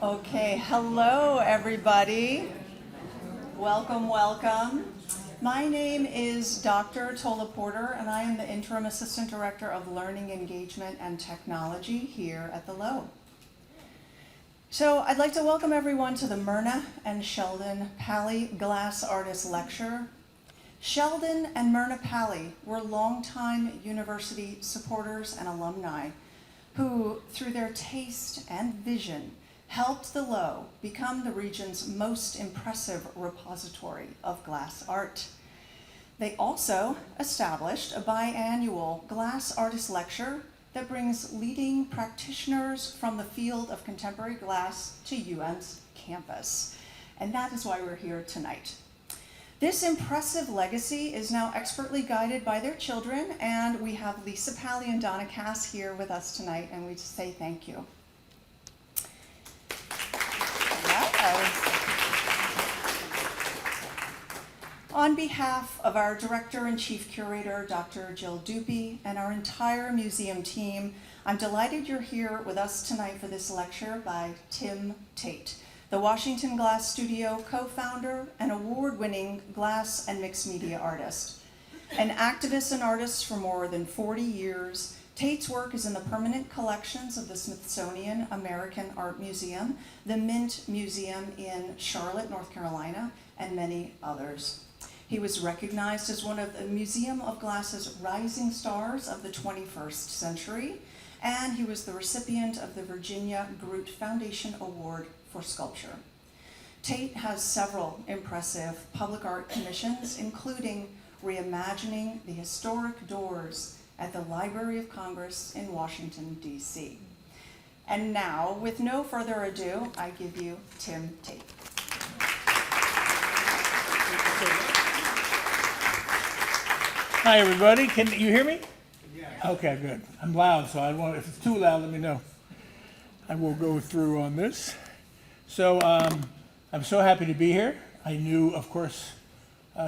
Okay, hello everybody. Welcome, welcome. My name is Dr. Tola Porter, and I am the Interim Assistant Director of Learning, Engagement, and Technology here at the Lowe. So I'd like to welcome everyone to the Myrna and Sheldon Palley Glass Artist Lecture. Sheldon and Myrna Palley were longtime university supporters and alumni who, through their taste and vision, helped the Lowe become the region's most impressive repository of glass art. They also established a biannual Glass Artist Lecture that brings leading practitioners from the field of contemporary glass to UM's campus. And that is why we're here tonight. This impressive legacy is now expertly guided by their children, and we have Lisa Palley and Donna Cass here with us tonight, and we just say thank you. On behalf of our Director and Chief Curator, Dr. Jill Dupy, and our entire museum team, I'm delighted you're here with us tonight for this lecture by Tim Tate, the Washington Glass Studio co-founder and award-winning glass and mixed media artist. An activist and artist for more than 40 years, Tate's work is in the permanent collections of the Smithsonian American Art Museum, the Mint Museum in Charlotte, North Carolina, and many others. He was recognized as one of the Museum of Glass's rising stars of the 21st century, and he was the recipient of the Virginia Groot Foundation Award for Sculpture. Tate has several impressive public art commissions, including reimagining the historic doors at the Library of Congress in Washington, D.C. And now, with no further ado, I give you Tim Tate. Hi, everybody. Can you hear me? Yeah. Okay, good. I'm loud, so if it's too loud, let me know. I will go through on this. So I'm so happy to be here. I knew, of course,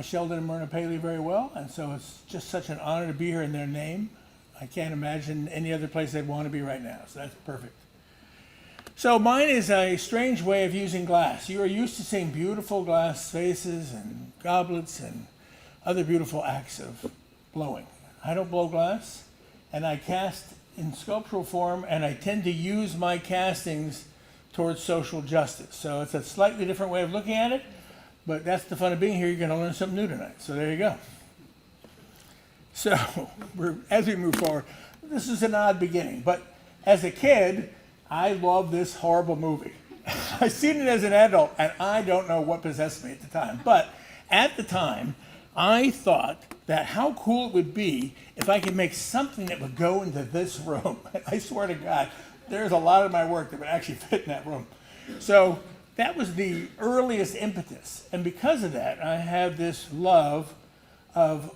Sheldon and Myrna Palley very well, and so it's just such an honor to be here in their name. I can't imagine any other place I'd want to be right now, so that's perfect. So mine is a strange way of using glass. You are used to seeing beautiful glass vases and goblets and other beautiful acts of blowing. I don't blow glass, and I cast in sculptural form, and I tend to use my castings towards social justice. So it's a slightly different way of looking at it, but that's the fun of being here. You're going to learn something new tonight. So there you go. So as we move forward, this is an odd beginning, but as a kid, I loved this horrible movie. I've seen it as an adult, and I don't know what possessed me at the time. But at the time, I thought that how cool it would be if I could make something that would go into this room. I swear to God, there's a lot of my work that would actually fit in that room. So that was the earliest impetus. And because of that, I have this love of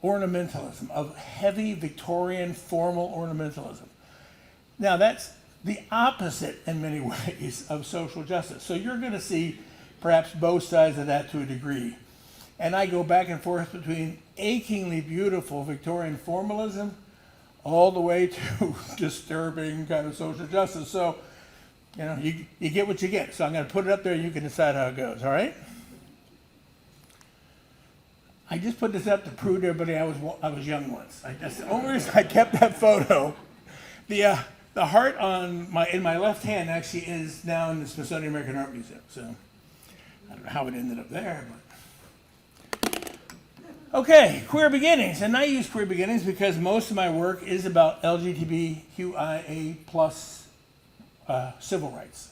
ornamentalism, of heavy Victorian formal ornamentalism. Now that's the opposite in many ways of social justice. So you're going to see perhaps both sides of that to a degree. And I go back and forth between achingly beautiful Victorian formalism all the way to disturbing kind of social justice. So, you get what you get. So I'm going to put it up there and you can decide how it goes, all right? I just put this up to prove to everybody I was young once. That's the only reason I kept that photo. The heart in my left hand actually is now in the Smithsonian American Art Museum. So I don't know how it ended up there, but. Okay, queer beginnings. And I use queer beginnings because most of my work is about LGBTQIA plus civil rights.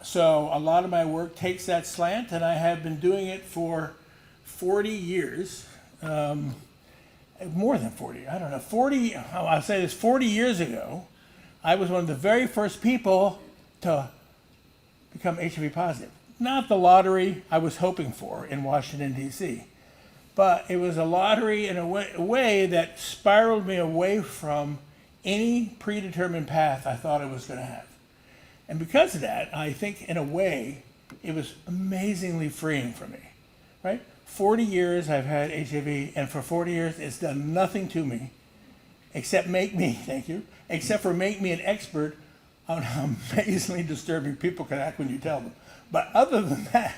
So a lot of my work takes that slant, and I have been doing it for 40 years. More than 40, I don't know. I'll say this, 40 years ago, I was one of the very first people to become HIV positive. Not the lottery I was hoping for in Washington, D.C., but it was a lottery in a way that spiraled me away from any predetermined path I thought I was going to have. And because of that, I think in a way, it was amazingly freeing for me, right? 40 years I've had HIV, and for 40 years it's done nothing to me except make me, thank you, except for make me an expert on how amazingly disturbing people can act when you tell them. But other than that,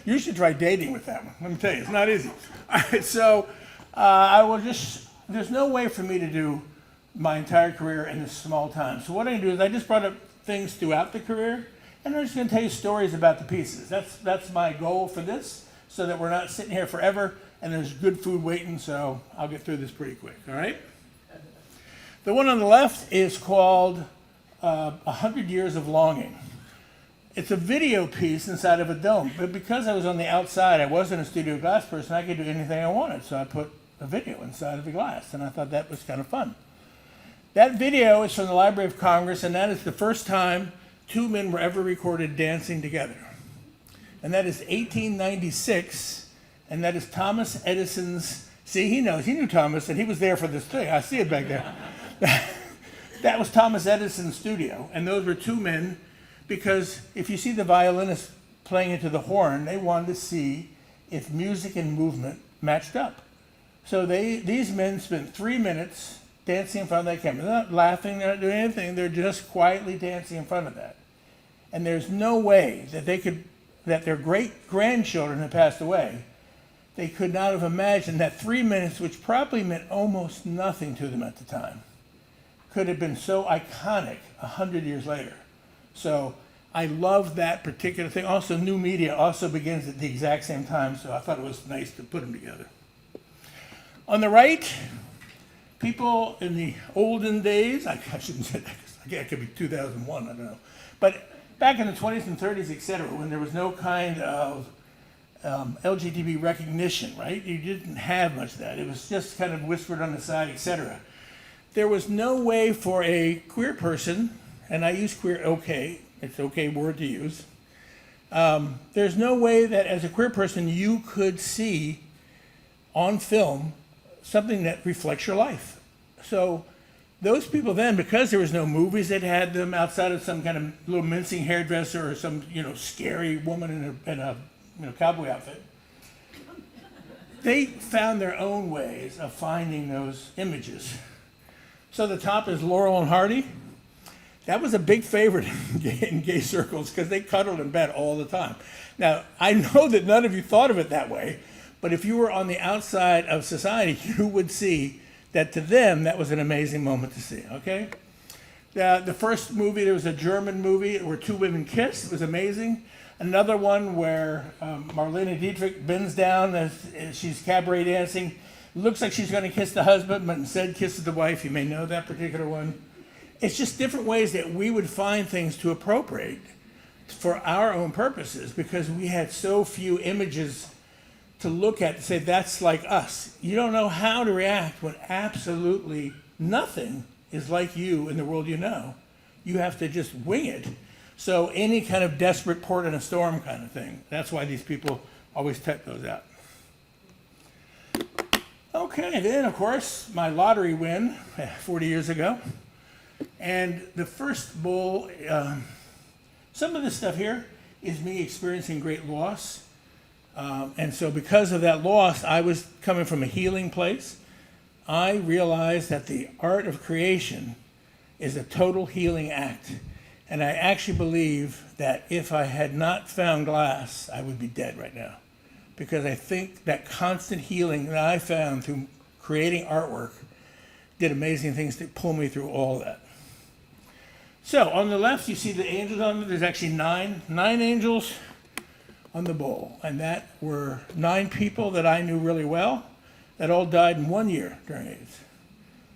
you should try dating with that one. Let me tell you, it's not easy. All right, so there's no way for me to do my entire career in this small time. So what I do is I just brought up things throughout the career, and I'm just going to tell you stories about the pieces. That's my goal for this, so that we're not sitting here forever, and there's good food waiting, so I'll get through this pretty quick, all right? The one on the left is called 100 Years of Longing. It's a video piece inside of a dome, but because I was on the outside, I wasn't a studio glass person, I could do anything I wanted, so I put a video inside of the glass, and I thought that was kind of fun. That video is from the Library of Congress, and that is the first time two men were ever recorded dancing together. And that is 1896, and that is Thomas Edison's, see, he knew Thomas, and he was there for this thing, I see it back there. That was Thomas Edison's studio, and those were two men, because if you see the violinist playing into the horn, they wanted to see if music and movement matched up. So these men spent 3 minutes dancing in front of that camera. They're not laughing, they're not doing anything, they're just quietly dancing in front of that. And there's no way that that their great-grandchildren had passed away, they could not have imagined that 3 minutes, which probably meant almost nothing to them at the time, could have been so iconic 100 years later. So I love that particular thing. Also, new media also begins at the exact same time, so I thought it was nice to put them together. On the right, people in the olden days, I shouldn't say that, because it could be 2001, I don't know. But back in the 20s and 30s, et cetera, when there was no kind of LGBT recognition, right? You didn't have much of that. It was just kind of whispered on the side, et cetera. There was no way for a queer person, and I use queer okay, it's an okay word to use. There's no way that as a queer person you could see on film something that reflects your life. So those people then, because there was no movies that had them outside of some kind of little mincing hairdresser or some scary woman in a cowboy outfit, they found their own ways of finding those images. So the top is Laurel and Hardy. That was a big favorite in gay circles because they cuddled in bed all the time. Now, I know that none of you thought of it that way, but if you were on the outside of society, you would see that to them, that was an amazing moment to see, okay? The first movie, there was a German movie where two women kissed. It was amazing. Another one where Marlene Dietrich bends down as she's cabaret dancing. Looks like she's going to kiss the husband, but instead kisses the wife. You may know that particular one. It's just different ways that we would find things to appropriate for our own purposes because we had so few images to look at to say that's like us. You don't know how to react when absolutely nothing is like you in the world you know. You have to just wing it. So any kind of desperate port in a storm kind of thing. That's why these people always type those out. Okay, then of course my lottery win 40 years ago. And the first bowl, some of this stuff here is me experiencing great loss. And so because of that loss, I was coming from a healing place. I realized that the art of creation is a total healing act. And I actually believe that if I had not found glass, I would be dead right now. Because I think that constant healing that I found through creating artwork did amazing things to pull me through all that. So on the left, you see the angels on there. There's actually nine angels on the bowl. And that were 9 people that I knew really well that all died in 1 year during AIDS.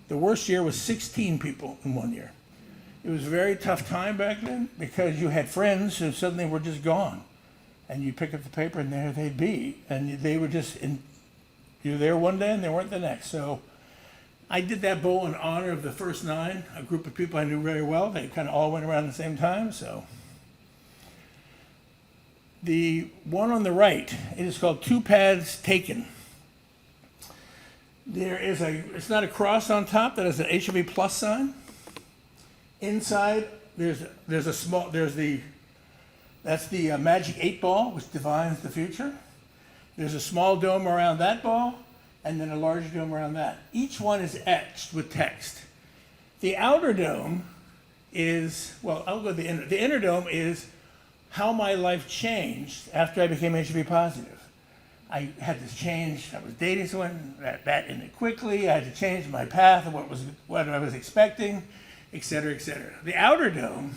The worst year was 16 people in 1 year. It was a very tough time back then because you had friends who suddenly were just gone. And you pick up the paper and there they'd be. And they were just, you were there one day and they weren't the next. So I did that bowl in honor of the first 9, a group of people I knew very well. They kind of all went around at the same time. So the one on the right, it is called Two Paths Taken. It's not a cross on top, that is an HIV plus sign. Inside, that's the magic 8 ball, which defines the future. There's a small dome around that ball, and then a larger dome around that. Each one is etched with text. The outer dome is, well, I'll go to the inner. The inner dome is how my life changed after I became HIV positive. I had this change. I was dating someone that ended quickly. I had to change my path of what I was expecting, et cetera, et cetera. The outer dome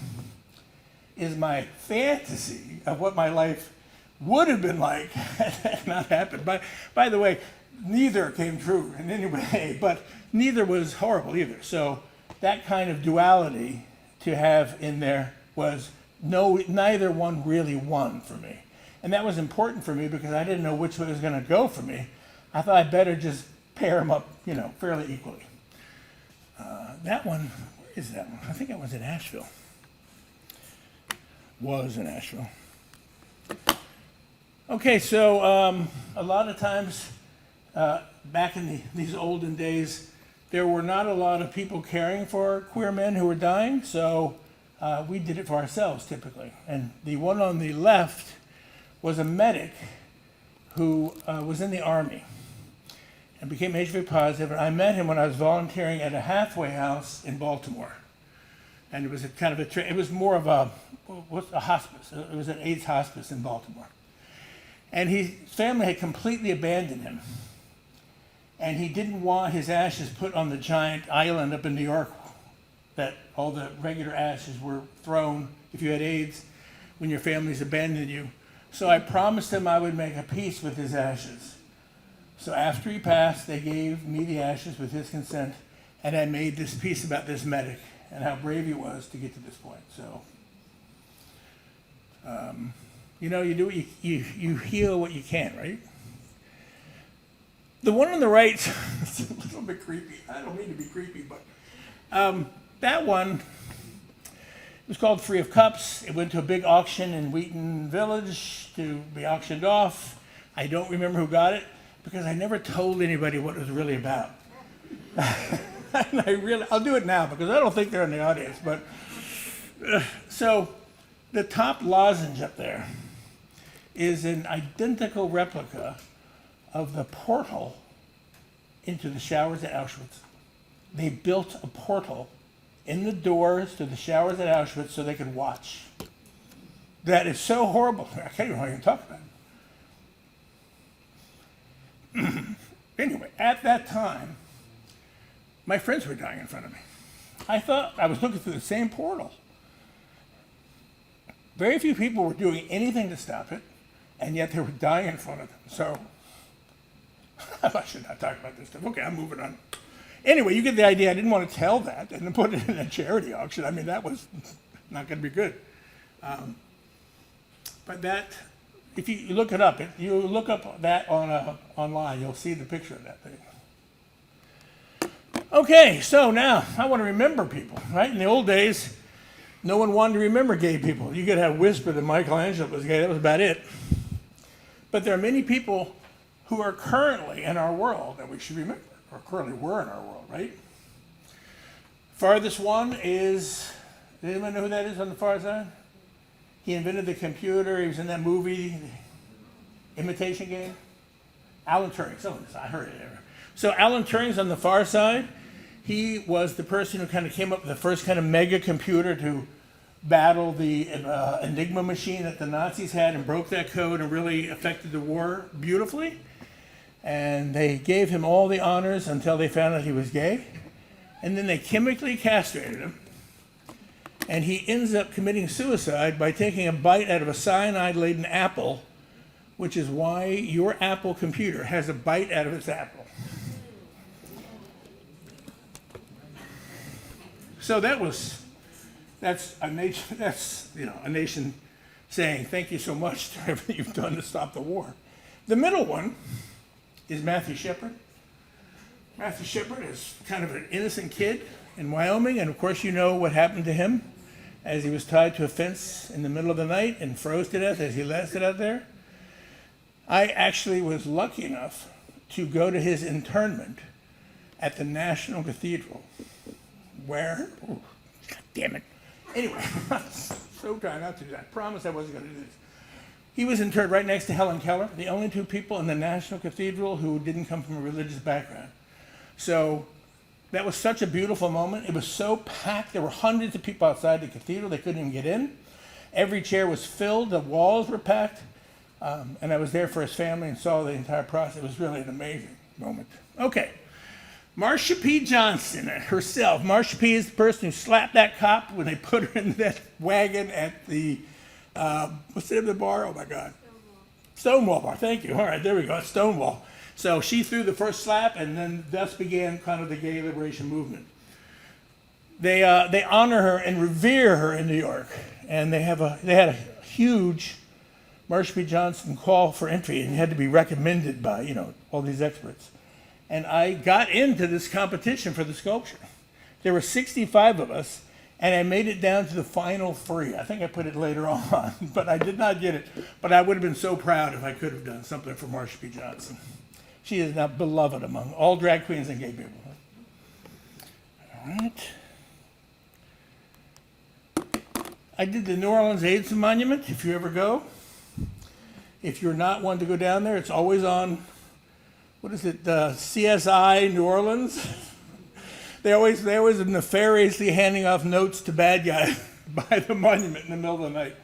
is my fantasy of what my life would have been like had that not happened. By the way, neither came true in any way, but neither was horrible either. So that kind of duality to have in there was neither one really won for me. And that was important for me because I didn't know which way it was going to go for me. I thought I'd better just pair them up, fairly equally. That one, where is that one? I think it was in Asheville. Was in Asheville. Okay, so a lot of times back in these olden days, there were not a lot of people caring for queer men who were dying, so we did it for ourselves typically. And the one on the left was a medic who was in the Army and became HIV positive. And I met him when I was volunteering at a halfway house in Baltimore. And it was it was more of a hospice. It was an AIDS hospice in Baltimore. And his family had completely abandoned him. And he didn't want his ashes put on the giant island up in New York that all the regular ashes were thrown if you had AIDS when your family's abandoned you. So I promised him I would make a peace with his ashes. So after he passed, they gave me the ashes with his consent, and I made this piece about this medic and how brave he was to get to this point. So, you do what you heal what you can, right? The one on the right is a little bit creepy. I don't mean to be creepy, but that one, it was called Free of Cups. It went to a big auction in Wheaton Village to be auctioned off. I don't remember who got it because I never told anybody what it was really about. And I'll do it now because I don't think they're in the audience. But so the top lozenge up there is an identical replica of the portal into the showers at Auschwitz. They built a portal in the doors to the showers at Auschwitz so they could watch. That is so horrible. I can't even talk about it. Anyway, at that time, my friends were dying in front of me. I thought I was looking through the same portal. Very few people were doing anything to stop it, and yet they were dying in front of them. So I should not talk about this stuff. Okay, I'm moving on. Anyway, you get the idea. I didn't want to tell that and put it in a charity auction. I mean, that was not going to be good. But that, if you look it up, you look up that online, you'll see the picture of that thing. Okay, so now I want to remember people, right? In the old days, no one wanted to remember gay people. You could have whisper that Michelangelo was gay. That was about it. But there are many people who are currently in our world that we should remember, or currently were in our world, right? Farthest one is, does anyone know who that is on the far side? He invented the computer. He was in that movie, Imitation Game. Alan Turing, I heard it there. So Alan Turing's on the far side. He was the person who kind of came up with the first kind of mega computer to battle the Enigma machine that the Nazis had and broke that code and really affected the war beautifully. And they gave him all the honors until they found out he was gay. And then they chemically castrated him. And he ends up committing suicide by taking a bite out of a cyanide-laden apple, which is why your Apple computer has a bite out of its apple. So that's a nation saying thank you so much for everything you've done to stop the war. The middle one is Matthew Shepard. Matthew Shepard is kind of an innocent kid in Wyoming, and of course you know what happened to him as he was tied to a fence in the middle of the night and froze to death as he lasted out there. I actually was lucky enough to go to his internment at the National Cathedral, where, God damn it. Anyway, so trying not to do that. I promised I wasn't going to do this. He was interred right next to Helen Keller, the only two people in the National Cathedral who didn't come from a religious background. So That was such a beautiful moment. It was so packed. There were hundreds of people outside the cathedral. They couldn't even get in. Every chair was filled. The walls were packed. And I was there for his family and saw the entire process. It was really an amazing moment. Okay. Marsha P. Johnson herself. Marsha P. is the person who slapped that cop when they put her in that wagon at the, what's the name of the bar? Oh, my God. Stonewall Bar. Thank you. All right, there we go. Stonewall. So she threw the first slap, and then thus began kind of the gay liberation movement. They honor her and revere her in New York, and they had a huge Marsha P. Johnson call for entry, and you had to be recommended by all these experts. And I got into this competition for the sculpture. There were 65 of us, and I made it down to the final 3. I think I put it later on, but I did not get it. But I would have been so proud if I could have done something for Marsha P. Johnson. She is now beloved among all drag queens and gay people. All right. I did the New Orleans AIDS Monument, if you ever go. If you're not one to go down there, it's always on, what is it, CSI New Orleans? They always are nefariously handing off notes to bad guys by the monument in the middle of the night.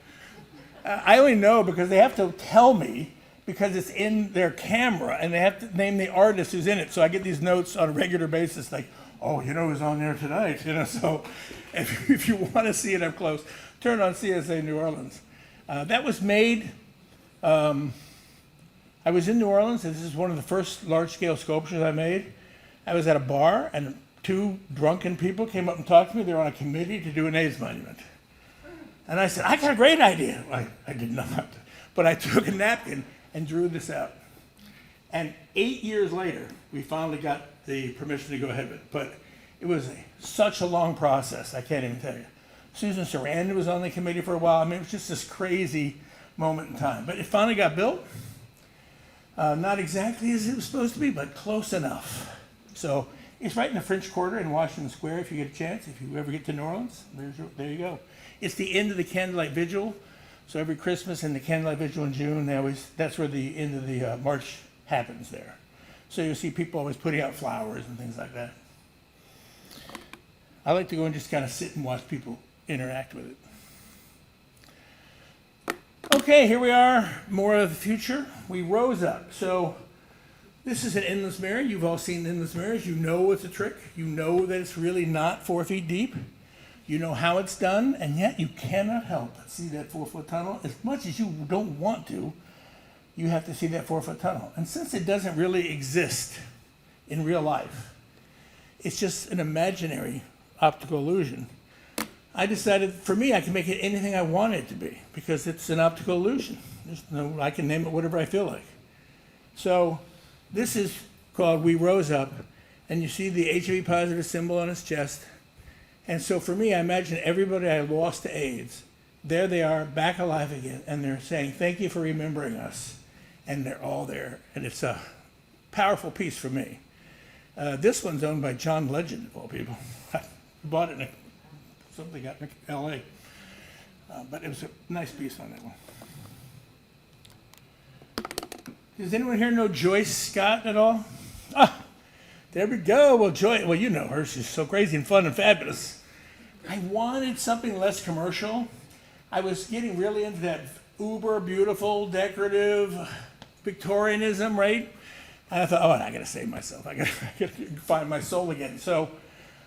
I only know because they have to tell me, because it's in their camera, and they have to name the artist who's in it. So I get these notes on a regular basis, like, oh, who's on there tonight? So if you want to see it up close, turn on CSA New Orleans. That was made, I was in New Orleans, and this is one of the first large-scale sculptures I made. I was at a bar, and 2 drunken people came up and talked to me. They were on a committee to do an AIDS monument. And I said, I got a great idea. I did not. But I took a napkin and drew this out. And 8 years later, we finally got the permission to go ahead with it. But it was such a long process, I can't even tell you. Susan Sarandon was on the committee for a while. I mean, it was just this crazy moment in time. But it finally got built. Not exactly as it was supposed to be, but close enough. So it's right in the French Quarter in Washington Square if you get a chance. If you ever get to New Orleans, there you go. It's the end of the Candlelight Vigil. So every Christmas and the Candlelight Vigil in June, that's where the end of the march happens there. So you'll see people always putting out flowers and things like that. I like to go and just kind of sit and watch people interact with it. Okay, here we are, more of the future. We rose up. So this is an endless mirror. You've all seen endless mirrors. You know it's a trick. You know that it's really not 4 feet deep. You know how it's done, and yet you cannot help but see that 4-foot tunnel. As much as you don't want to, you have to see that 4-foot tunnel. And since it doesn't really exist in real life, it's just an imaginary optical illusion, I decided, for me, I can make it anything I want it to be, because it's an optical illusion. I can name it whatever I feel like. So this is called We Rose Up, and you see the HIV positive symbol on his chest. And so for me, I imagine everybody I lost to AIDS, there they are, back alive again, and they're saying, thank you for remembering us. And they're all there, and it's a powerful piece for me. This one's owned by John Legend, of all people. I bought it in something out in L.A., but it was a nice piece on that one. Does anyone here know Joyce Scott at all? Ah, there we go. Well, Joyce, well, you know her. She's so crazy and fun and fabulous. I wanted something less commercial. I was getting really into that uber beautiful, decorative Victorianism, right? And I thought, oh, I got to save myself. I got to find my soul again. So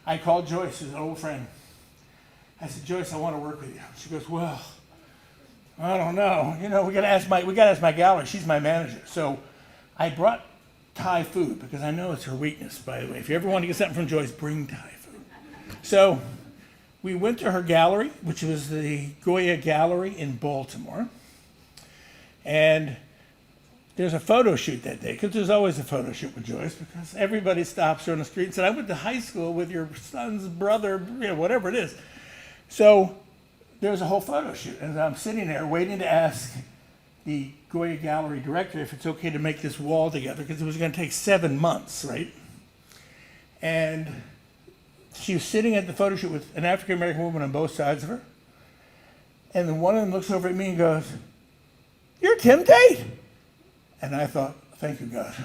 I called Joyce, who's an old friend. I said, Joyce, I want to work with you. She goes, well, I don't know. We got to ask my gallery. She's my manager. So I brought Thai food because I know it's her weakness, by the way. If you ever want to get something from Joyce, bring Thai food. So we went to her gallery, which was the Goya Gallery in Baltimore. And there's a photo shoot that day, because there's always a photo shoot with Joyce, because everybody stops her on the street and said, I went to high school with your son's brother, whatever it is. So there was a whole photo shoot, and I'm sitting there waiting to ask the Goya Gallery director if it's okay to make this wall together, because it was going to take 7 months, right? And she was sitting at the photo shoot with an African-American woman on both sides of her, and then one of them looks over at me and goes, you're Tim Tate. And I thought, thank you, God.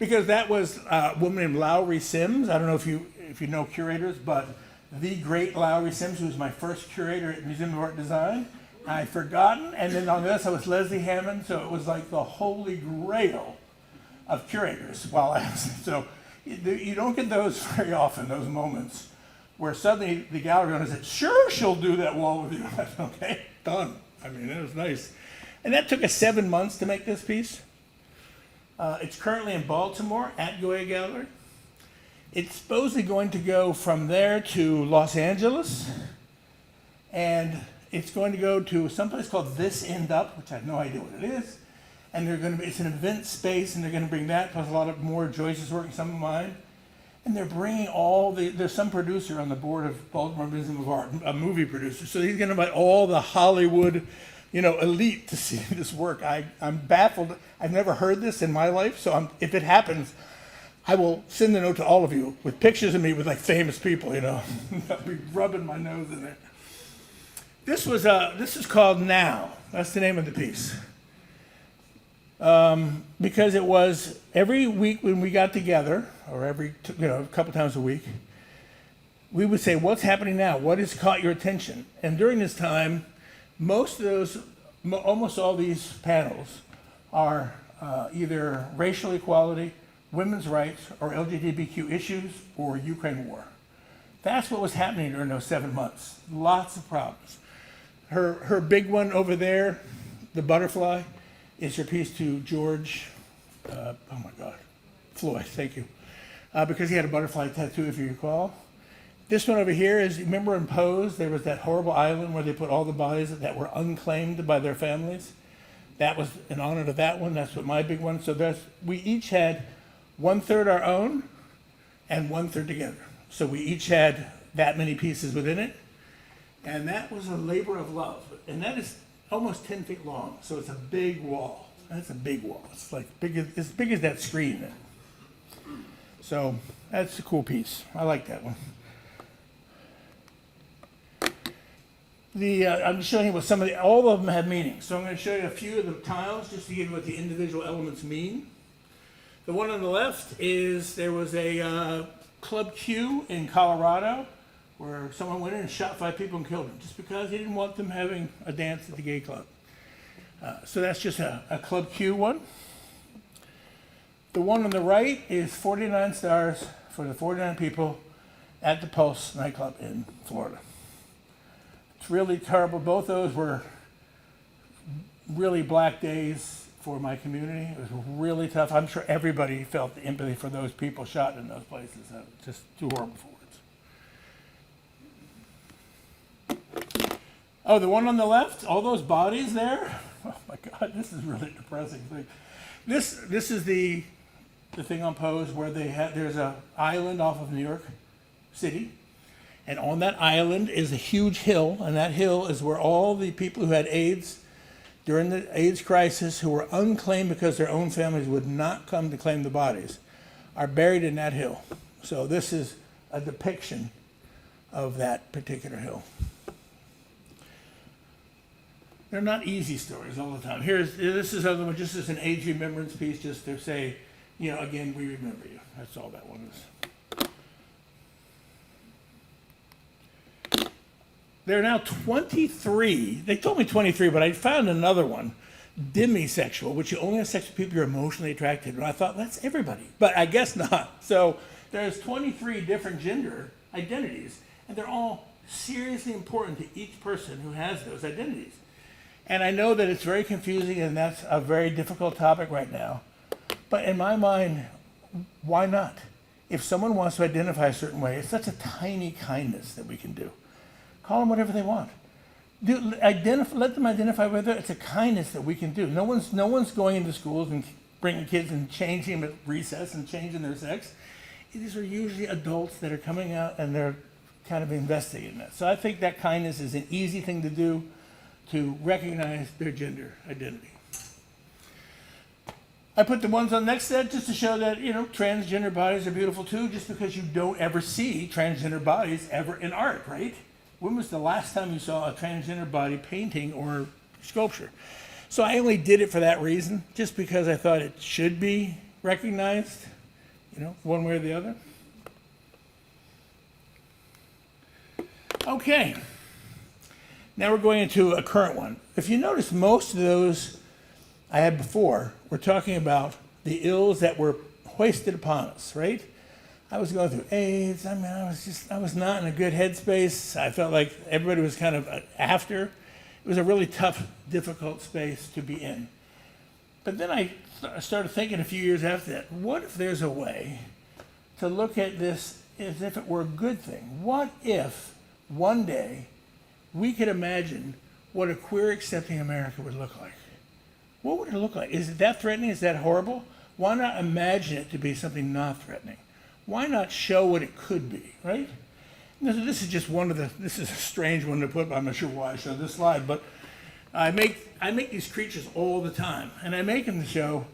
because that was a woman named Lowry Sims. I don't know if you know curators, but the great Lowry Sims, who was my first curator at Museum of Art and Design. I'd forgotten, and then on this I was Leslie Hammond, so it was like the holy grail of curators. So you don't get those very often, those moments where suddenly the gallery owner said, sure, she'll do that wall with you. I said, okay, done. I mean, it was nice. And that took us 7 months to make this piece. It's currently in Baltimore at Goya Gallery. It's supposedly going to go from there to Los Angeles, and it's going to go to someplace called This End Up, which I have no idea what it is. And it's an event space, and they're going to bring that, plus a lot of more Joyce's work and some of mine. And they're bringing there's some producer on the board of Baltimore Museum of Art, a movie producer. So he's going to invite all the Hollywood, elite to see this work. I'm baffled. I've never heard this in my life, so if it happens, I will send a note to all of you with pictures of me with like famous people, I'll be rubbing my nose in it. This is called Now. That's the name of the piece. Because it was every week when we got together, or every a couple times a week, we would say, what's happening now? What has caught your attention? And during this time, almost all these panels are either racial equality, women's rights, or LGBTQ issues, or Ukraine war. That's what was happening during those 7 months. Lots of problems. Her big one over there, the butterfly, is her piece to George, Floyd, thank you. Because he had a butterfly tattoo, if you recall. This one over here is, remember in Pose, there was that horrible island where they put all the bodies that were unclaimed by their families? That was in honor to that one. That's what my big one. So we each had 1/3 our own and 1/3 together. So we each had that many pieces within it. And that was a labor of love. And that is almost 10 feet long. So it's a big wall. That's a big wall. It's like as big as that screen. So that's a cool piece. I like that one. I'm just showing you what all of them have meaning. So I'm going to show you a few of the tiles just to give you what the individual elements mean. The one on the left is there was a Club Q in Colorado where someone went in and shot 5 people and killed them just because he didn't want them having a dance at the gay club. So that's just a Club Q one. The one on the right is 49 stars for the 49 people at the Pulse nightclub in Florida. It's really terrible. Both those were really black days for my community. It was really tough. I'm sure everybody felt the empathy for those people shot in those places. Just too horrible for words. Oh, the one on the left, all those bodies there. Oh my God, this is really depressing thing. This is the thing on Pose where there's an island off of New York City. And on that island is a huge hill, and that hill is where all the people who had AIDS during the AIDS crisis, who were unclaimed because their own families would not come to claim the bodies, are buried in that hill. So this is a depiction of that particular hill. They're not easy stories all the time. This is another one, just as an AIDS remembrance piece, just to say, again, we remember you. That's all that one is. There are now 23, they told me 23, but I found another one, demisexual, which you only have sex with people you're emotionally attracted to. And I thought, that's everybody, but I guess not. So there's 23 different gender identities, and they're all seriously important to each person who has those identities. And I know that it's very confusing, and that's a very difficult topic right now. But in my mind, why not? If someone wants to identify a certain way, it's such a tiny kindness that we can do. Call them whatever they want. Let them identify with it. It's a kindness that we can do. No one's going into schools and bringing kids and changing them at recess and changing their sex. These are usually adults that are coming out and they're kind of investigating that. So I think that kindness is an easy thing to do to recognize their gender identity. I put the ones on the next set just to show that, transgender bodies are beautiful too, just because you don't ever see transgender bodies ever in art, right? When was the last time you saw a transgender body painting or sculpture? So I only did it for that reason, just because I thought it should be recognized, one way or the other? Okay. Now we're going into a current one. If you notice, most of those I had before were talking about the ills that were hoisted upon us, right? I was going through AIDS. I was not in a good headspace. I felt like everybody was kind of after. It was a really tough, difficult space to be in. But then I started thinking a few years after that, what if there's a way to look at this as if it were a good thing? What if one day we could imagine what a queer accepting America would look like? What would it look like? Is it that threatening? Is that horrible? Why not imagine it to be something not threatening? Why not show what it could be, right? This is just this is a strange one to put, but I'm not sure why I showed this slide, but I make these creatures all the time, and I make them to show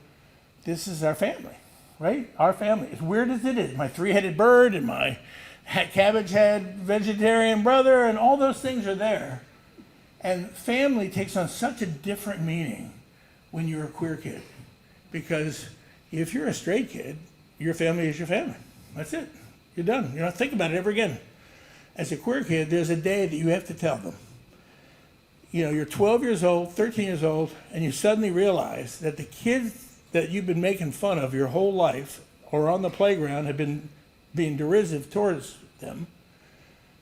this is our family, right? Our family, as weird as it is, my three-headed bird and my cabbage head vegetarian brother, and all those things are there. And family takes on such a different meaning when you're a queer kid, because if you're a straight kid, your family is your family. That's it. You're done. You don't think about it ever again. As a queer kid, there's a day that you have to tell them. You're 12 years old, 13 years old, and you suddenly realize that the kids that you've been making fun of your whole life or on the playground have been being derisive towards them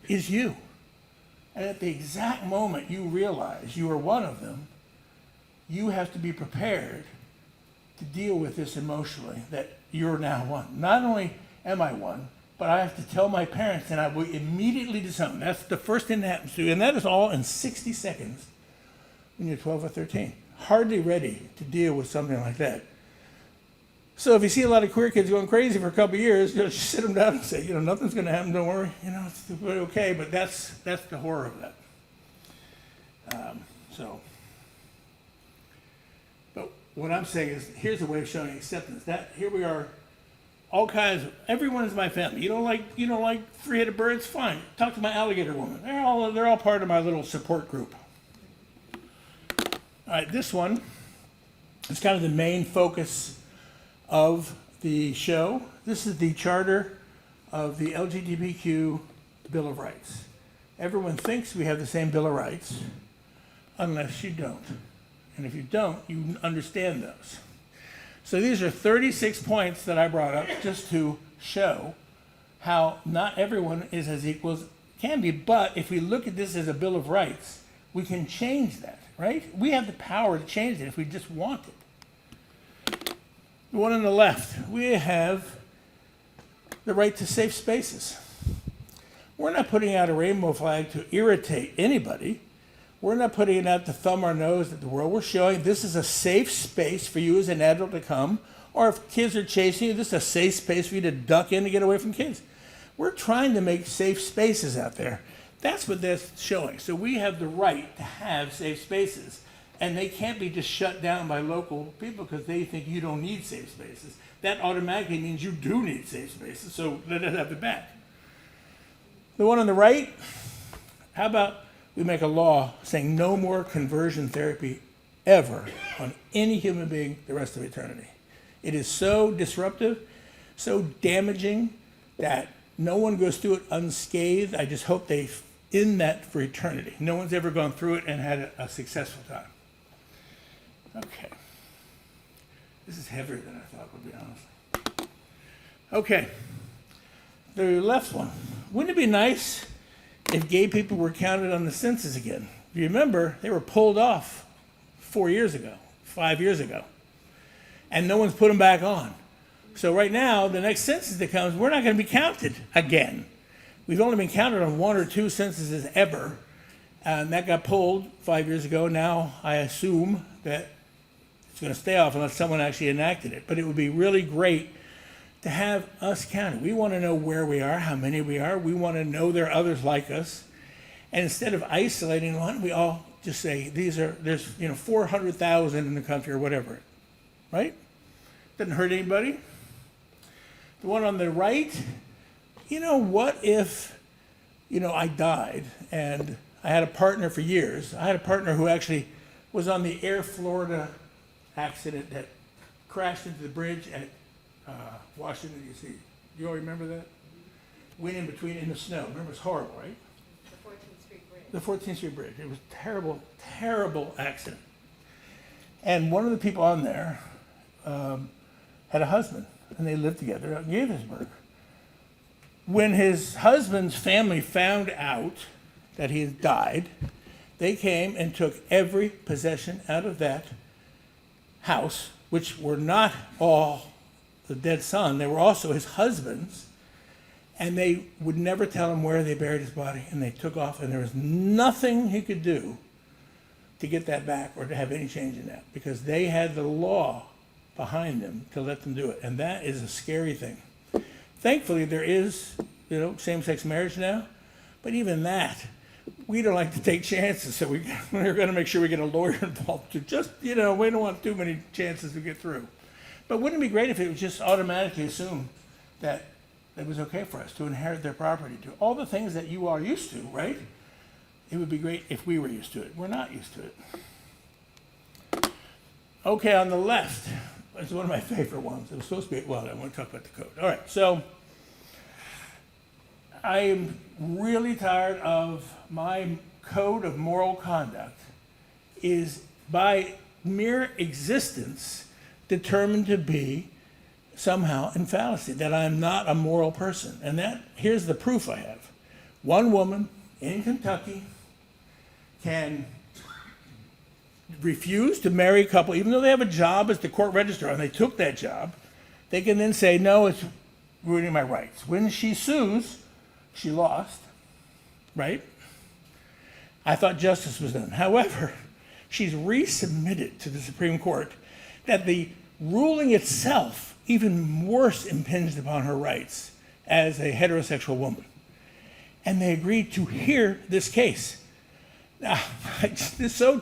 is you. And at the exact moment you realize you are one of them, you have to be prepared to deal with this emotionally, that you're now one. Not only am I one, but I have to tell my parents, and I will immediately do something. That's the first thing that happens to you, and that is all in 60 seconds when you're 12 or 13. Hardly ready to deal with something like that. So if you see a lot of queer kids going crazy for a couple of years, just sit them down and say, nothing's going to happen, don't worry. It's okay, but that's the horror of that. But what I'm saying is, here's a way of showing acceptance. That here we are, all kinds of, everyone is my family. You don't like three-headed birds? Fine. Talk to my alligator woman. They're all part of my little support group. All right, this one is kind of the main focus of the show. This is the charter of the LGBTQ Bill of Rights. Everyone thinks we have the same Bill of Rights, unless you don't. And if you don't, you understand those. So these are 36 points that I brought up just to show how not everyone is as equal as can be. But if we look at this as a Bill of Rights, we can change that, right? We have the power to change it if we just want it. The one on the left, we have the right to safe spaces. We're not putting out a rainbow flag to irritate anybody. We're not putting it out to thumb our nose at the world. We're showing this is a safe space for you as an adult to come. Or if kids are chasing you, this is a safe space for you to duck in to get away from kids. We're trying to make safe spaces out there. That's what that's showing. So we have the right to have safe spaces. And they can't be just shut down by local people because they think you don't need safe spaces. That automatically means you do need safe spaces. So let us have it back. The one on the right, how about we make a law saying no more conversion therapy ever on any human being the rest of eternity. It is so disruptive, so damaging that no one goes through it unscathed. I just hope they end that for eternity. No one's ever gone through it and had a successful time. Okay. This is heavier than I thought, to be honest. Okay. The left one. Wouldn't it be nice if gay people were counted on the census again? If you remember, they were pulled off 4 years ago, 5 years ago, and no one's put them back on. So right now, the next census that comes, we're not going to be counted again. We've only been counted on 1 or 2 censuses ever, and that got pulled 5 years ago. Now I assume that it's going to stay off unless someone actually enacted it. But it would be really great to have us counted. We want to know where we are, how many we are. We want to know there are others like us. And instead of isolating one, we all just say there's 400,000 in the country or whatever, right? Doesn't hurt anybody. The one on the right, what if, I died and I had a partner for years. I had a partner who actually was on the Air Florida accident that crashed into the bridge at Washington, D.C. You all remember that? Went in between in the snow. Remember, it's horrible, right? The 14th Street Bridge. The 14th Street Bridge. It was a terrible, terrible accident. And one of the people on there had a husband, and they lived together out in Gaithersburg. When his husband's family found out that he had died, they came and took every possession out of that house, which were not all the dead son, they were also his husband's, and they would never tell him where they buried his body, and they took off, and there was nothing he could do to get that back or to have any change in that, because they had the law behind them to let them do it, and that is a scary thing. Thankfully, there is, same-sex marriage now, but even that, we don't like to take chances, so we're going to make sure we get a lawyer involved to just, we don't want too many chances to get through. But wouldn't it be great if it was just automatically assumed that it was okay for us to inherit their property, to all the things that you are used to, right? It would be great if we were used to it. We're not used to it. Okay, on the left, it's one of my favorite ones. It was supposed to be, I want to talk about the code. All right, so I am really tired of my code of moral conduct is by mere existence determined to be somehow in fallacy, that I'm not a moral person. And here's the proof I have. One woman in Kentucky can refuse to marry a couple, even though they have a job as the court registrar and they took that job, they can then say, no, it's ruining my rights. When she sues, she lost, right? I thought justice was done. However, she's resubmitted to the Supreme Court that the ruling itself even worse impinged upon her rights as a heterosexual woman. And they agreed to hear this case. Now, it's so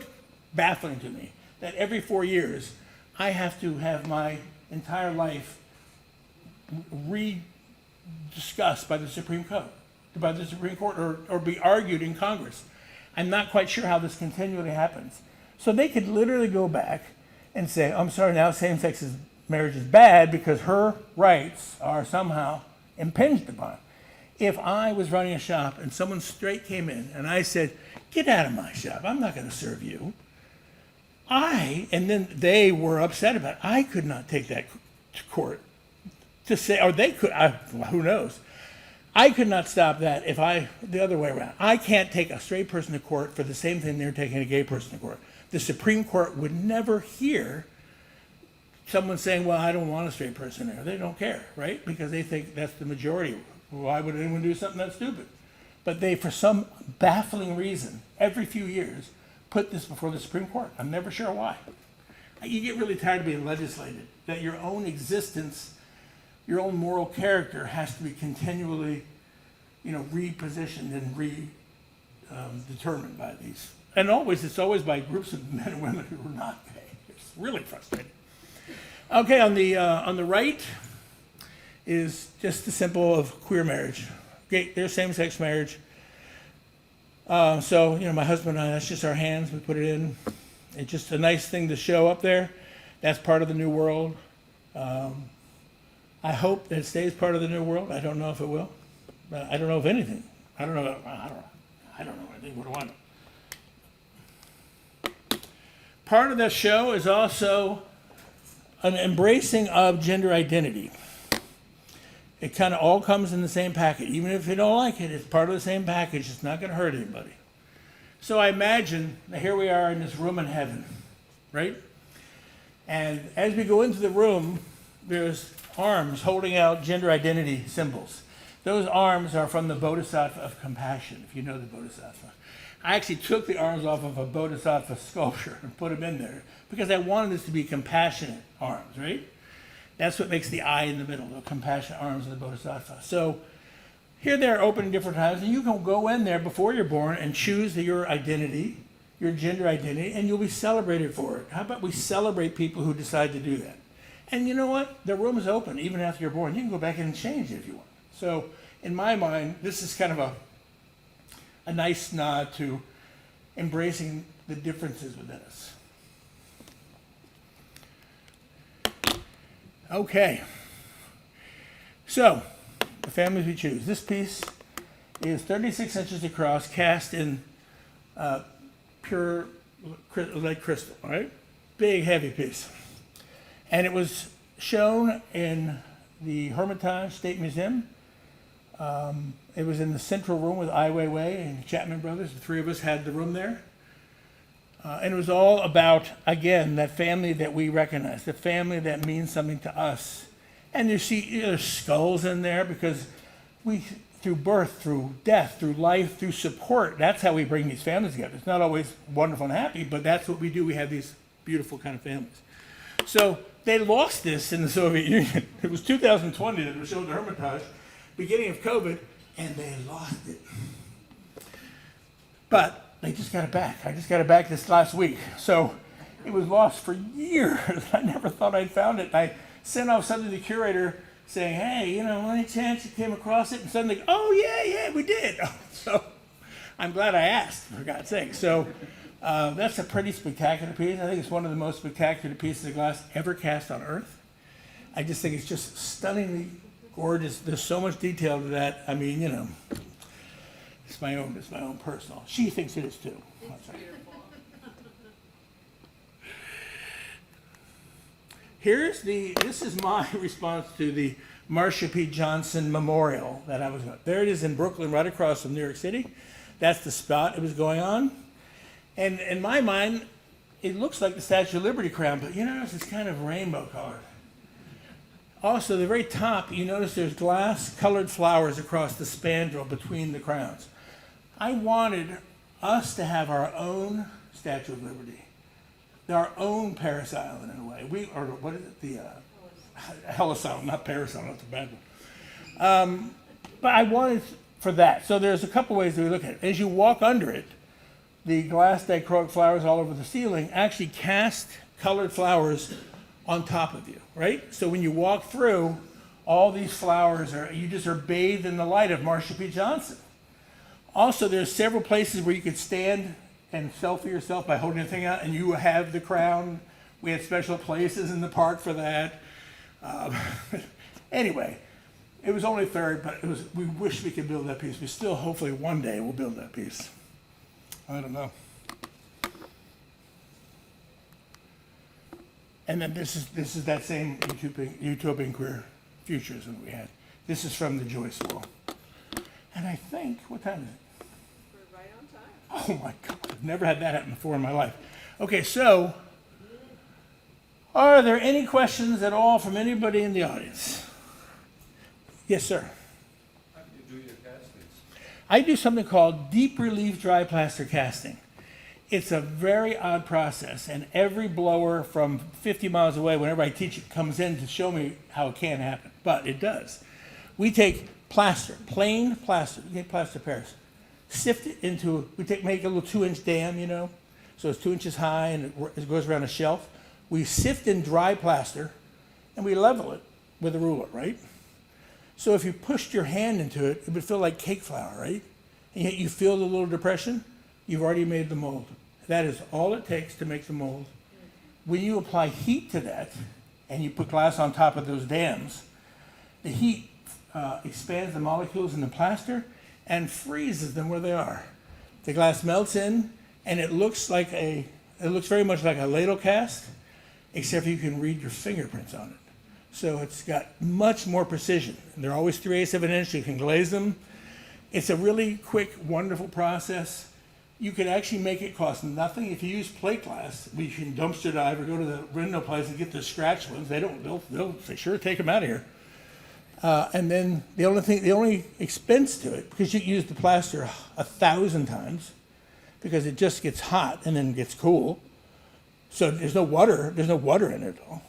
baffling to me that every 4 years I have to have my entire life re-discussed by the Supreme Court, or be argued in Congress. I'm not quite sure how this continually happens. So they could literally go back and say, I'm sorry, now same-sex marriage is bad because her rights are somehow impinged upon. If I was running a shop and someone straight came in and I said, get out of my shop, I'm not going to serve you. And then they were upset about it. I could not take that to court to say, or they could, who knows. I could not stop that the other way around. I can't take a straight person to court for the same thing they're taking a gay person to court. The Supreme Court would never hear someone saying, well, I don't want a straight person there. They don't care, right? Because they think that's the majority. Why would anyone do something that stupid? But they, for some baffling reason, every few years, put this before the Supreme Court. I'm never sure why. You get really tired of being legislated, that your own existence, your own moral character has to be continually, repositioned and determined by these. And it's always by groups of men and women who are not gay. It's really frustrating. Okay, on the right is just the symbol of queer marriage. There's same-sex marriage. So, my husband and I, that's just our hands. We put it in. It's just a nice thing to show up there. That's part of the new world. I hope that it stays part of the new world. I don't know if it will. But I don't know if anything. I don't know anything. What do I know? Part of that show is also an embracing of gender identity. It kind of all comes in the same package. Even if you don't like it, it's part of the same package. It's not going to hurt anybody. So I imagine that here we are in this room in heaven, right? And as we go into the room, there's arms holding out gender identity symbols. Those arms are from the Bodhisattva of compassion, if you know the Bodhisattva. I actually took the arms off of a Bodhisattva sculpture and put them in there because I wanted this to be compassionate arms, right? That's what makes the eye in the middle, the compassionate arms of the Bodhisattva. So here they're open at different times, and you can go in there before you're born and choose your identity, your gender identity, and you'll be celebrated for it. How about we celebrate people who decide to do that? And you know what? The room is open even after you're born. You can go back in and change it if you want. So in my mind, this is kind of a nice nod to embracing the differences within us. Okay. So, the families we choose. This piece is 36 inches across, cast in pure lead crystal, right? Big, heavy piece. And it was shown in the Hermitage State Museum. It was in the central room with Ai Weiwei and Chapman Brothers. The three of us had the room there. And it was all about, again, that family that we recognize, the family that means something to us. And you see there's skulls in there because we, through birth, through death, through life, through support, that's how we bring these families together. It's not always wonderful and happy, but that's what we do. We have these beautiful kind of families. So they lost this in the Soviet Union. It was 2020 that it was shown at the Hermitage, beginning of COVID, and they lost it. But they just got it back. I just got it back this last week. So it was lost for years. I never thought I'd found it. I sent off something to the curator saying, hey, any chance you came across it? And suddenly, oh, yeah, we did. So I'm glad I asked, for God's sake. So that's a pretty spectacular piece. I think it's one of the most spectacular pieces of glass ever cast on Earth. I just think it's just stunningly gorgeous. There's so much detail to that. I mean, it's my own personal. She thinks it is too. This is my response to the Marsha P. Johnson Memorial that I was going. There it is in Brooklyn, right across from New York City. That's the spot it was going on. And in my mind, it looks like the Statue of Liberty crown, but it's kind of rainbow colored. Also, the very top, you notice there's glass-colored flowers across the spandrel between the crowns. I wanted us to have our own Statue of Liberty, our own Paris Island in a way. What is it? The Ellis Island, not Paris Island, that's a bad one. But I wanted for that. So there's a couple ways that we look at it. As you walk under it, the glass dichroic flowers all over the ceiling actually cast colored flowers on top of you, right? So when you walk through, all these flowers you just are bathed in the light of Marsha P. Johnson. Also, there's several places where you could stand and selfie yourself by holding the thing out, and you have the crown. We had special places in the park for that. Anyway, it was only third, but we wish we could build that piece. We still, hopefully, one day we'll build that piece. I don't know. And then this is that same utopian queer futurism we had. This is from the Joyce Wall. And I think, what time is it? We're right on time. Oh my God, I've never had that happen before in my life. Okay, so, are there any questions at all from anybody in the audience? Yes, sir. How do you do your castings? I do something called deep relief dry plaster casting. It's a very odd process, and every blower from 50 miles away, whenever I teach it, comes in to show me how it can happen, but it does. We take plaster, plain plaster, we take plaster Paris, sift it into, make a little 2-inch dam, so it's 2 inches high and it goes around a shelf. We sift in dry plaster and we level it with a ruler, right? So if you pushed your hand into it, it would feel like cake flour, right? And yet you feel the little depression, you've already made the mold. That is all it takes to make the mold. When you apply heat to that and you put glass on top of those dams, the heat expands the molecules in the plaster and freezes them where they are. The glass melts in, and it looks very much like a ladle cast, except you can read your fingerprints on it. So it's got much more precision. And they're always 3/8 of an inch. You can glaze them. It's a really quick, wonderful process. You could actually make it cost nothing. If you use plate glass, we can dumpster dive or go to the window place and get the scratch ones. They'll say, sure, take them out of here. And then the only expense to it, because you use the plaster 1,000 times, because it just gets hot and then gets cool. So there's no water in it at all.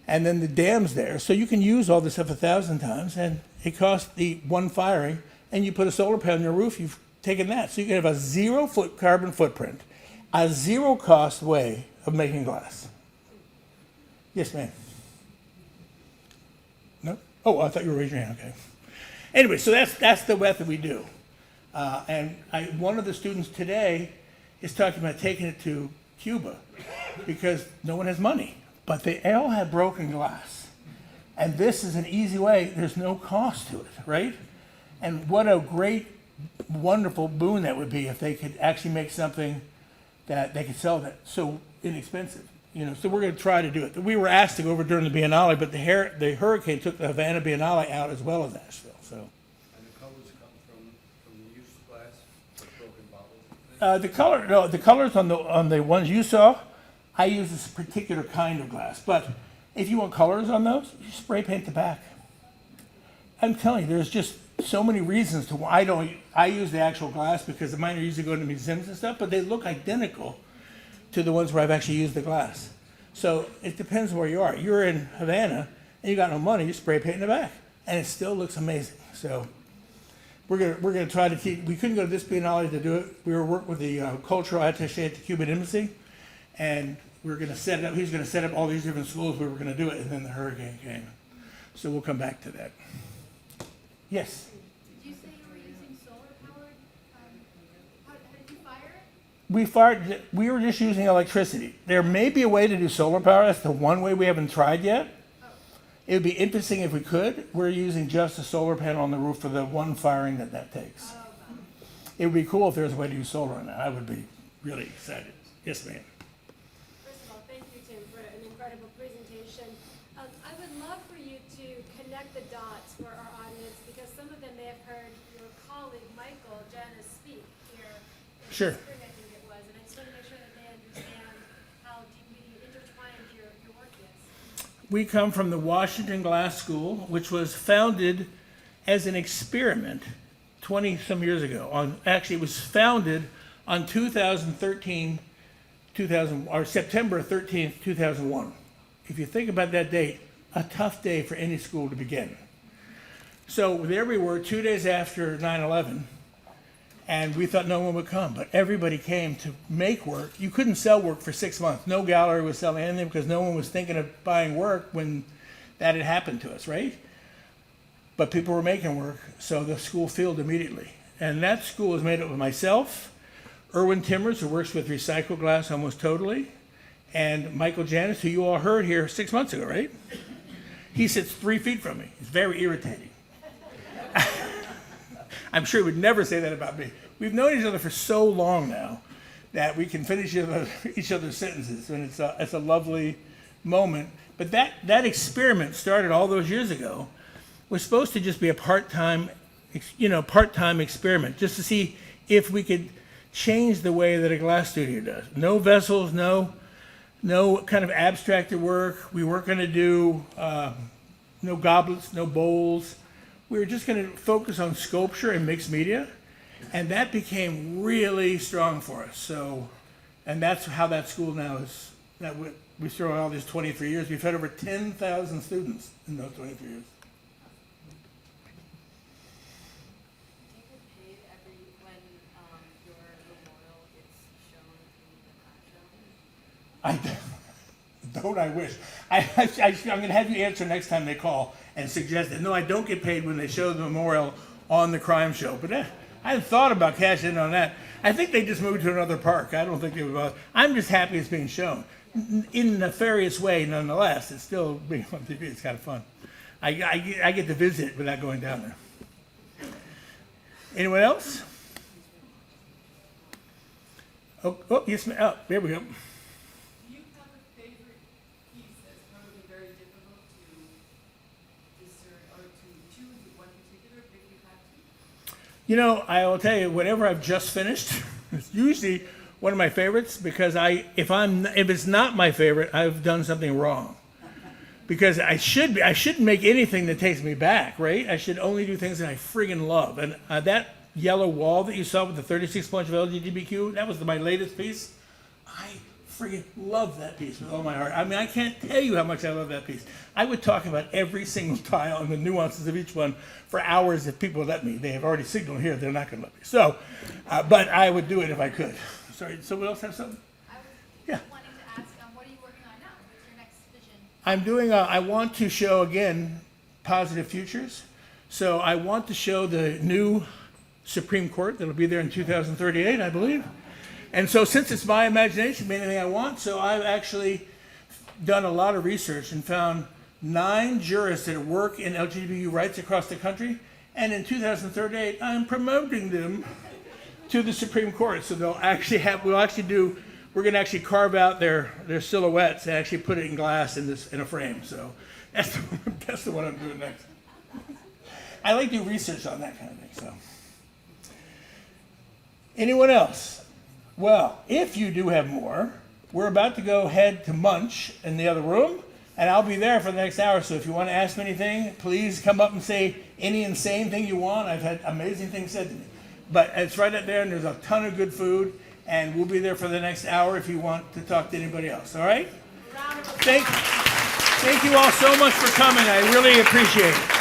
And then the dam's there, so you can use all this stuff 1,000 times, and it costs the one firing, and you put a solar panel on your roof, you've taken that. So you can have a 0 carbon footprint, a 0 cost way of making glass. Yes, ma'am. No? Oh, I thought you were raising your hand. Okay. Anyway, so that's the method we do. And one of the students today is talking about taking it to Cuba because no one has money, but they all have broken glass. And this is an easy way, there's no cost to it, right? And what a great, wonderful boon that would be if they could actually make something that they could sell that so inexpensive. So we're going to try to do it. We were asked to go over during the Biennale, but the hurricane took the Havana Biennale out as well as Asheville. So And the colors come from the used glass, like broken bottles and things? the colors on the ones you saw, I use this particular kind of glass. But if you want colors on those, you spray paint the back. I'm telling you, there's just so many reasons to why I use the actual glass because mine are usually going to museums and stuff, but they look identical to the ones where I've actually used the glass. So it depends where you are. You're in Havana and you got no money, you spray paint in the back, and it still looks amazing. So we're gonna try to keep. We couldn't go to this Biennale to do it. We were working with the cultural attaché at the Cuban embassy, and we were gonna set it up. He's gonna set up all these different schools. We were gonna do it, and then the hurricane came. So we'll come back to that. Yes. Did you say you were using solar powered? How did you fire it? We were just using electricity. There may be a way to do solar power. That's the one way we haven't tried yet. It would be interesting if we could. We're using just a solar panel on the roof for the one firing that takes. It would be cool if there was a way to use solar on that. I would be really excited. Yes, ma'am. First of all, thank you, Tim, for an incredible presentation. I would love for you to connect the dots for our audience because some of them may have heard your colleague Michael Janis speak here in Sure. the spring, I think it was, and I just want to make sure that they understand how deeply intertwined your work is. We come from the Washington Glass School, which was founded as an experiment 20 some years ago. Actually, it was founded on September 13th, 2001. If you think about that date, a tough day for any school to begin. So there we were 2 days after 9/11, and we thought no one would come, but everybody came to make work. You couldn't sell work for 6 months. No gallery was selling anything because no one was thinking of buying work when that had happened to us, right? But people were making work, so the school filled immediately. And that school is made up of myself, Erwin Timmers, who works with recycled glass almost totally, and Michael Janis, who you all heard here 6 months ago, right? He sits 3 feet from me. It's very irritating. I'm sure he would never say that about me. We've known each other for so long now that we can finish each other's sentences, and it's a lovely moment. But that experiment started all those years ago. Was supposed to just be a part-time experiment, just to see if we could change the way that a glass studio does. No vessels, no kind of abstracted work. We weren't going to do no goblets, no bowls. We were just going to focus on sculpture and mixed media, and that became really strong for us. So, and that's how that school now is. That we serve all these 23 years. We've had over 10,000 students in those 23 years. Don't I wish. I'm going to have you answer next time they call and suggest that. No, I don't get paid when they show the memorial on the crime show. But I hadn't thought about cashing in on that. I think they just moved to another park. I don't think they would bother. I'm just happy it's being shown. In a nefarious way, nonetheless. It's still being on TV. It's kind of fun. I get to visit without going down there. Anyone else? Oh yes, ma'am. Oh, there we go. I will tell you, whatever I've just finished, it's usually one of my favorites because if it's not my favorite, I've done something wrong. Because I shouldn't make anything that takes me back, right? I should only do things that I friggin' love. And that yellow wall that you saw with the 36 bunch of LGBTQ, that was my latest piece. I friggin' love that piece with all my heart. I mean, I can't tell you how much I love that piece. I would talk about every single tile and the nuances of each one for hours if people would let me. They have already signaled here they're not going to let me. So, but I would do it if I could. Sorry, did someone else have something? I was Yeah. wanting to ask, what are you working on now? What's your next vision? I'm doing, I want to show, again, positive futures. So I want to show the new Supreme Court that'll be there in 2038, I believe. And so since it's my imagination, anything I want, so I've actually done a lot of research and found 9 jurists that work in LGBTQ rights across the country, and in 2038, I'm promoting them to the Supreme Court. So we're going to actually carve out their silhouettes and actually put it in glass in a frame. So that's the one I'm doing next. I like to do research on that kind of thing. So, anyone else? Well, if you do have more, we're about to go head to Munch in the other room, and I'll be there for the next hour. So if you want to ask me anything, please come up and say any insane thing you want. I've had amazing things said to me. But it's right up there, and there's a ton of good food, and we'll be there for the next hour if you want to talk to anybody else. All right? Thank you all so much for coming. I really appreciate it.